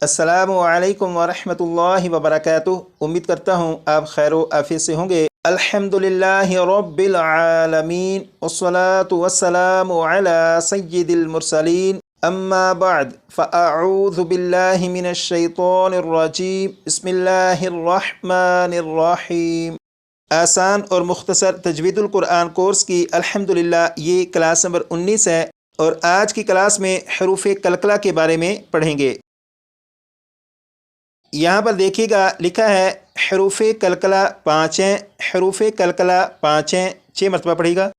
السلام علیکم ورحمۃ اللہ وبرکاتہ۔ امید کرتا ہوں آپ خیر و عافیت سے ہوں گے۔ الحمدللہ رب العالمین والصلاة والسلام علی سید المرسلین، اما بعد فاعوذ باللہ من الشیطان الرجیم، بسم اللہ الرحمن الرحیم۔ آسان اور مختصر تجوید القرآن کورس کی الحمدللہ یہ کلاس نمبر 19 ہے، اور آج کی کلاس میں حروف کلکلہ کے بارے میں پڑھیں گے۔ یہاں پر دیکھیے گا لکھا ہے حروف کلکلہ 5 ہیں، حروف کلکلہ 5 ہیں، 6 مرتبہ پڑھے گا۔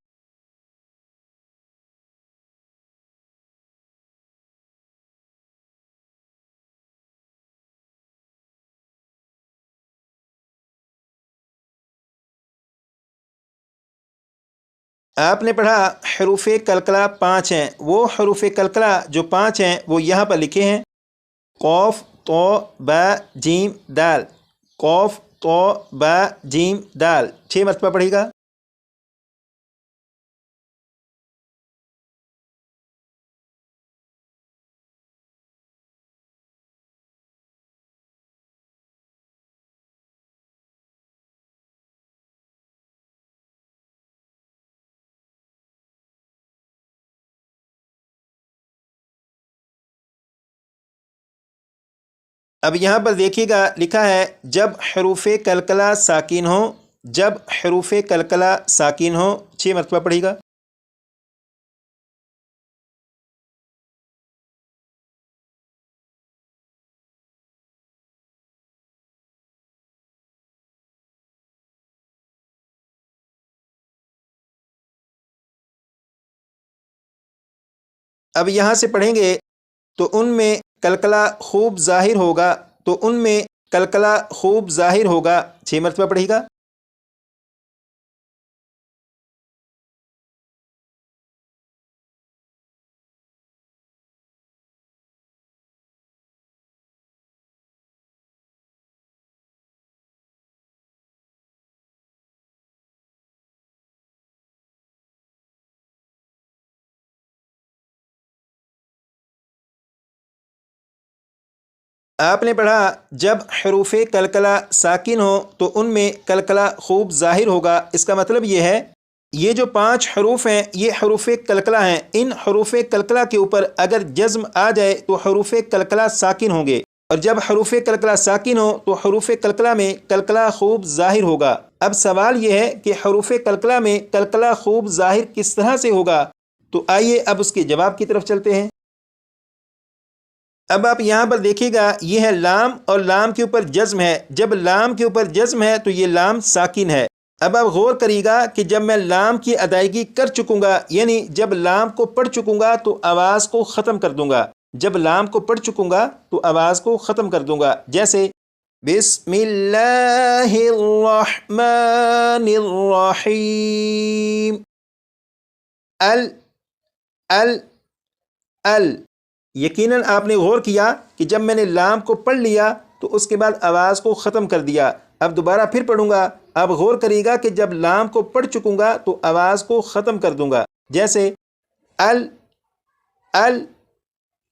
آپ نے پڑھا حروف کلکلہ 5 ہیں، وہ حروف کلکلہ جو 5 ہیں وہ یہاں پر لکھے ہیں: قوف تو با جیم دال، قوف تو با جیم دال، 6 مرتبہ پڑھے گا۔ اب یہاں پر دیکھیے گا لکھا ہے جب حروف کلکلہ ساکن ہوں، جب حروف کلکلہ ساکن ہوں، 6 مرتبہ پڑھے گا۔ اب یہاں سے پڑھیں گے تو ان میں کلکلہ خوب ظاہر ہوگا، تو ان میں کلکلہ خوب ظاہر ہوگا، 6 مرتبہ پڑھے گا۔ آپ نے پڑھا جب حروف کلکلہ ساکن ہو تو ان میں کلکلہ خوب ظاہر ہوگا، اس کا مطلب یہ ہے یہ جو 5 حروف ہیں یہ حروف کلکلہ ہیں، ان حروف کلکلہ کے اوپر اگر جزم آ جائے تو حروف کلکلہ ساکن ہوں گے، اور جب حروف کلکلہ ساکن ہو تو حروف کلکلہ میں کلکلہ خوب ظاہر ہوگا۔ اب سوال یہ ہے کہ حروف کلکلہ میں کلکلہ خوب ظاہر کس طرح سے ہوگا، تو آئیے اب اس کے جواب کی طرف چلتے ہیں۔ اب آپ یہاں پر دیکھیے گا یہ ہے لام، اور لام کے اوپر جزم ہے، جب لام کے اوپر جزم ہے تو یہ لام ساکن ہے۔ اب آپ غور کریے گا کہ جب میں لام کی ادائیگی کر چکوں گا، یعنی جب لام کو پڑھ چکوں گا تو آواز کو ختم کر دوں گا، جب لام کو پڑھ چکوں گا تو آواز کو ختم کر دوں گا، جیسے بسم اللہ الرحمن الرحیم، ال ال ال۔ یقیناً آپ نے غور کیا کہ جب میں نے لام کو پڑھ لیا تو اس کے بعد آواز کو ختم کر دیا۔ اب دوبارہ پھر پڑھوں گا، اب غور کریے گا کہ جب لام کو پڑھ چکوں گا تو آواز کو ختم کر دوں گا، جیسے ال ال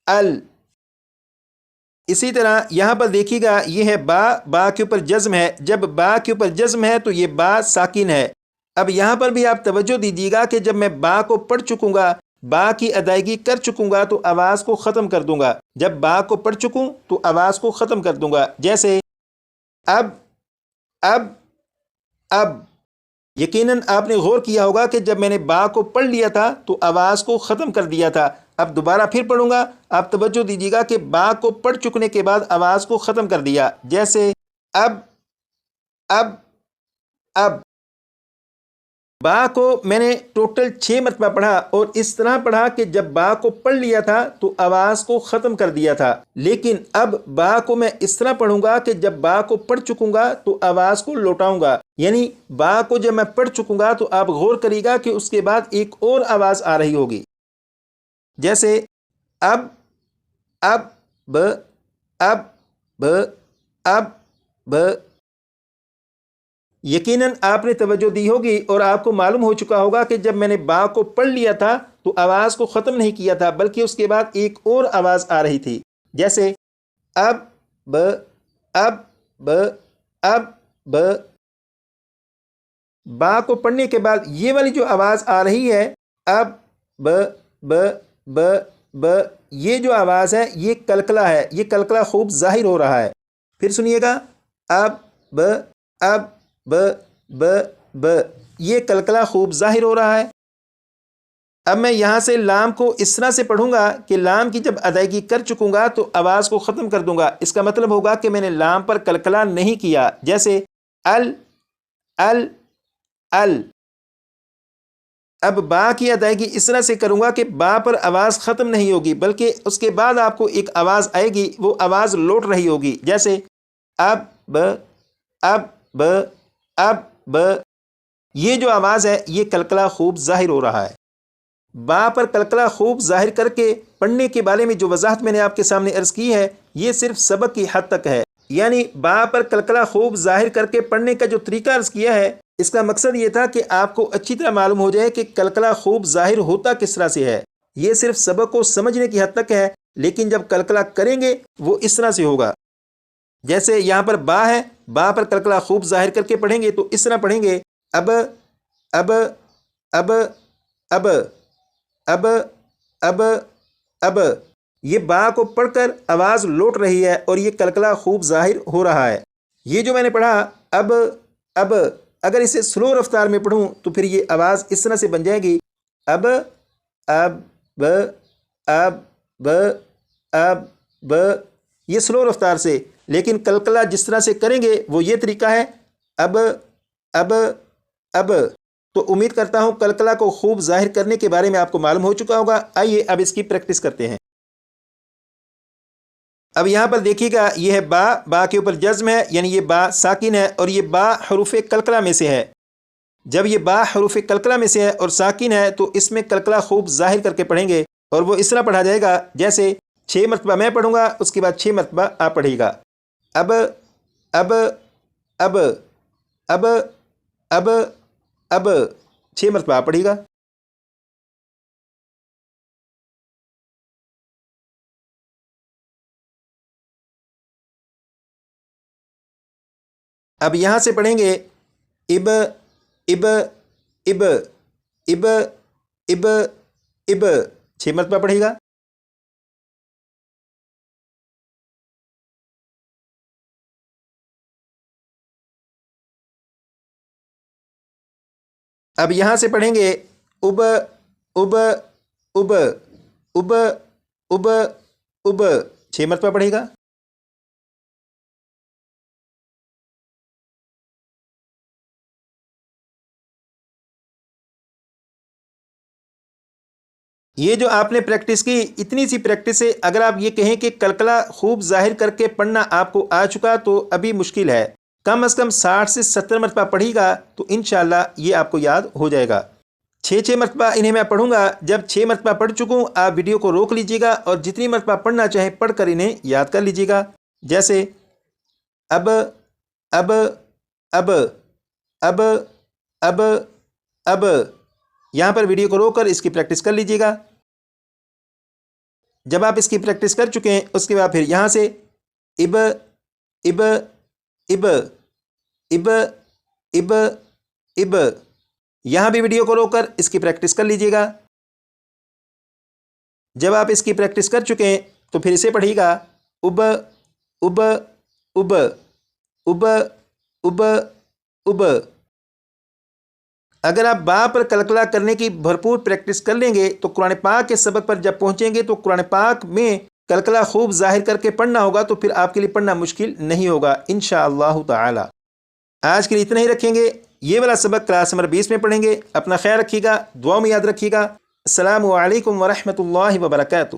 ال۔ اسی طرح یہاں پر دیکھیے گا یہ ہے با، با کے اوپر جزم ہے، جب با کے اوپر جزم ہے تو یہ با ساکن ہے۔ اب یہاں پر بھی آپ توجہ دیجیے گا کہ جب میں با کو پڑھ چکوں گا، با کی ادائیگی کر چکوں گا تو آواز کو ختم کر دوں گا، جب با کو پڑھ چکوں تو آواز کو ختم کر دوں گا، جیسے اب اب اب۔ یقیناً آپ نے غور کیا ہوگا کہ جب میں نے با کو پڑھ لیا تھا تو آواز کو ختم کر دیا تھا۔ اب دوبارہ پھر پڑھوں گا، آپ توجہ دیجیے گا کہ با کو پڑھ چکنے کے بعد آواز کو ختم کر دیا، جیسے اب اب اب۔ با کو میں نے ٹوٹل 6 مرتبہ پڑھا، اور اس طرح پڑھا کہ جب با کو پڑھ لیا تھا تو آواز کو ختم کر دیا تھا، لیکن اب با کو میں اس طرح پڑھوں گا کہ جب با کو پڑھ چکوں گا تو آواز کو لوٹاؤں گا، یعنی با کو جب میں پڑھ چکوں گا تو آپ غور کریے گا کہ اس کے بعد ایک اور آواز آ رہی ہوگی، جیسے اب اب ب اب ب اب ب۔ یقیناً آپ نے توجہ دی ہوگی اور آپ کو معلوم ہو چکا ہوگا کہ جب میں نے با کو پڑھ لیا تھا تو آواز کو ختم نہیں کیا تھا، بلکہ اس کے بعد ایک اور آواز آ رہی تھی، جیسے اب ب اب ب اب ب با کو پڑھنے کے بعد یہ والی جو آواز آ رہی ہے اب ب ب ب ب، یہ جو آواز ہے یہ کلکلا ہے، یہ کلکلا خوب ظاہر ہو رہا ہے۔ پھر سنیے گا اب ب اب ب ب ب، یہ کلکلا خوب ظاہر ہو رہا ہے۔ اب میں یہاں سے لام کو اس طرح سے پڑھوں گا کہ لام کی جب ادائیگی کر چکوں گا تو آواز کو ختم کر دوں گا، اس کا مطلب ہوگا کہ میں نے لام پر کلکلا نہیں کیا، جیسے ال ال ال۔ اب با کی ادائیگی اس طرح سے کروں گا کہ با پر آواز ختم نہیں ہوگی بلکہ اس کے بعد آپ کو ایک آواز آئے گی، وہ آواز لوٹ رہی ہوگی، جیسے اب ب اب ب اب ب۔ یہ جو آواز ہے یہ کلکلا خوب ظاہر ہو رہا ہے۔ با پر کلکلا خوب ظاہر کر کے پڑھنے کے بارے میں جو وضاحت میں نے آپ کے سامنے عرض کی ہے یہ صرف سبق کی حد تک ہے، یعنی با پر کلکلا خوب ظاہر کر کے پڑھنے کا جو طریقہ عرض کیا ہے اس کا مقصد یہ تھا کہ آپ کو اچھی طرح معلوم ہو جائے کہ کلکلا خوب ظاہر ہوتا کس طرح سے ہے۔ یہ صرف سبق کو سمجھنے کی حد تک ہے، لیکن جب کلکلا کریں گے وہ اس طرح سے ہوگا، جیسے یہاں پر با ہے، با پر کلکلا خوب ظاہر کر کے پڑھیں گے تو اس طرح پڑھیں گے اب اب اب اب اب اب اب۔ یہ با کو پڑھ کر آواز لوٹ رہی ہے اور یہ کلکلا خوب ظاہر ہو رہا ہے۔ یہ جو میں نے پڑھا اب اب، اگر اسے سلو رفتار میں پڑھوں تو پھر یہ آواز اس طرح سے بن جائے گی اب اب ب اب ب اب ب، یہ سلو رفتار سے، لیکن کلکلا جس طرح سے کریں گے وہ یہ طریقہ ہے اب اب اب۔ تو امید کرتا ہوں کلکلا کو خوب ظاہر کرنے کے بارے میں آپ کو معلوم ہو چکا ہوگا۔ آئیے اب اس کی پریکٹس کرتے ہیں۔ اب یہاں پر دیکھیے گا یہ ہے با، با کے اوپر جزم ہے یعنی یہ با ساکن ہے اور یہ با حروف کلکلا میں سے ہے۔ جب یہ با حروف کلکلا میں سے ہے اور ساکن ہے تو اس میں کلکلا خوب ظاہر کر کے پڑھیں گے اور وہ اس طرح پڑھا جائے گا جیسے 6 مرتبہ میں پڑھوں گا اس کے بعد 6 مرتبہ آپ پڑھیے گا اب اب اب اب اب اب، 6 مرتبہ آپ پڑھیے گا۔ اب یہاں سے پڑھیں گے اب اب اب اب اب اب، 6 مرتبہ پڑھیے گا۔ اب یہاں سے پڑھیں گے اب اب اب اب اب اب، 6 مرتبہ پڑھیے گا۔ یہ جو آپ نے پریکٹس کی اتنی سی پریکٹس سے اگر آپ یہ کہیں کہ کلکلا خوب ظاہر کر کے پڑھنا آپ کو آ چکا تو ابھی مشکل ہے، کم از کم 60 سے 70 مرتبہ پڑھیے گا تو انشاءاللہ یہ آپ کو یاد ہو جائے گا۔ 6 مرتبہ انہیں میں پڑھوں گا، جب 6 مرتبہ پڑھ چکوں آپ ویڈیو کو روک لیجیے گا اور جتنی مرتبہ پڑھنا چاہیں پڑھ کر انہیں یاد کر لیجیے گا، جیسے اب اب اب اب اب اب۔ یہاں پر ویڈیو کو روک کر اس کی پریکٹس کر لیجیے گا۔ جب آپ اس کی پریکٹس کر چکے ہیں اس کے بعد پھر یہاں سے اب اب اب اب اب اب، یہاں بھی ویڈیو کو روک کر اس کی پریکٹس کر لیجیے گا۔ جب آپ اس کی پریکٹس کر چکے ہیں تو پھر اسے پڑھیے گا اب اب اب اب اب اب۔ اگر آپ با پر کلکلا کرنے کی بھرپور پریکٹس کر لیں گے تو قرآن پاک کے سبق پر جب پہنچیں گے تو قرآن پاک میں کلکلا خوب ظاہر کر کے پڑھنا ہوگا تو پھر آپ کے لیے پڑھنا مشکل نہیں ہوگا انشاءاللہ تعالی۔ آج کے لیے اتنا ہی رکھیں گے، یہ والا سبق کلاس نمبر 20 میں پڑھیں گے۔ اپنا خیال رکھیے گا، دعاؤں میں یاد رکھیے گا۔ السلام علیکم ورحمۃ اللہ وبرکاتہ۔